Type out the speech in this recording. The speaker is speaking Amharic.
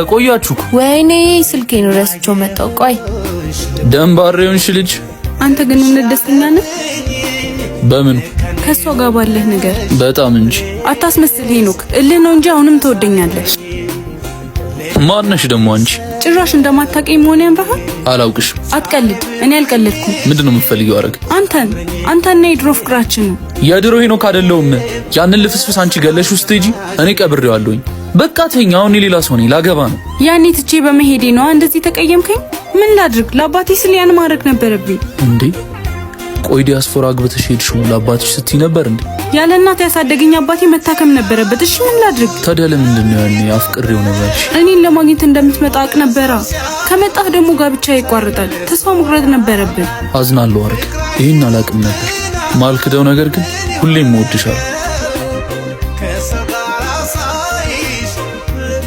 ቆያችሁ? ወይኔ ስልኬን ረስቼው መጣሁ። ቆይ ደምባሬውን ልጅ አንተ ግን ምን ደስተኛ ነህ? በምን? ከሷ ጋር ባለህ ነገር በጣም እንጂ። አታስመስል ሄኖክ፣ እልህ ነው እንጂ አሁንም ትወደኛለህ። ማነሽ ደግሞ አንቺ? ጭራሽ እንደማታውቀኝ መሆን ያምራል። አላውቅሽም። አትቀልድ። እኔ አልቀለድኩም። ምንድነው የምትፈልጊው? አረግ አንተና የድሮ ፍቅራችን ነው። የድሮ ሄኖክ አይደለሁም። ያንን ልፍስፍስ አንቺ ገለሽ ውስጥ ሂጂ። እኔ ቀብሬዋለሁኝ። በቃ ተኛ። አሁን ሌላ ሰው ነኝ፣ ላገባ ነው። ያኔ ትቼ በመሄዴ ነው እንደዚህ ተቀየምከኝ? ምን ላድርግ? ለአባቴ ስል ያን ማድረግ ነበረብኝ እንዴ? ቆይ ዲያስፖራ አግብተሽ ሄድሽው ለአባትሽ ስትይ ነበር እንዴ? ያለ እናት ያሳደገኝ አባቴ መታከም ነበረበት። እሺ ምን ላድርግ? ታዲያ ለምንድን ነው ያኔ አፍቅሬው ነበር? እኔን ለማግኘት እንደምትመጣ አቅ ነበራ። ከመጣህ ደግሞ ጋብቻ ይቋርጣል። ተስፋ መቁረጥ ነበረብን። አዝናለሁ አረግ። ይሄን አላቅም ነበር። ማልክደው ነገር ግን ሁሌም እወድሻለሁ።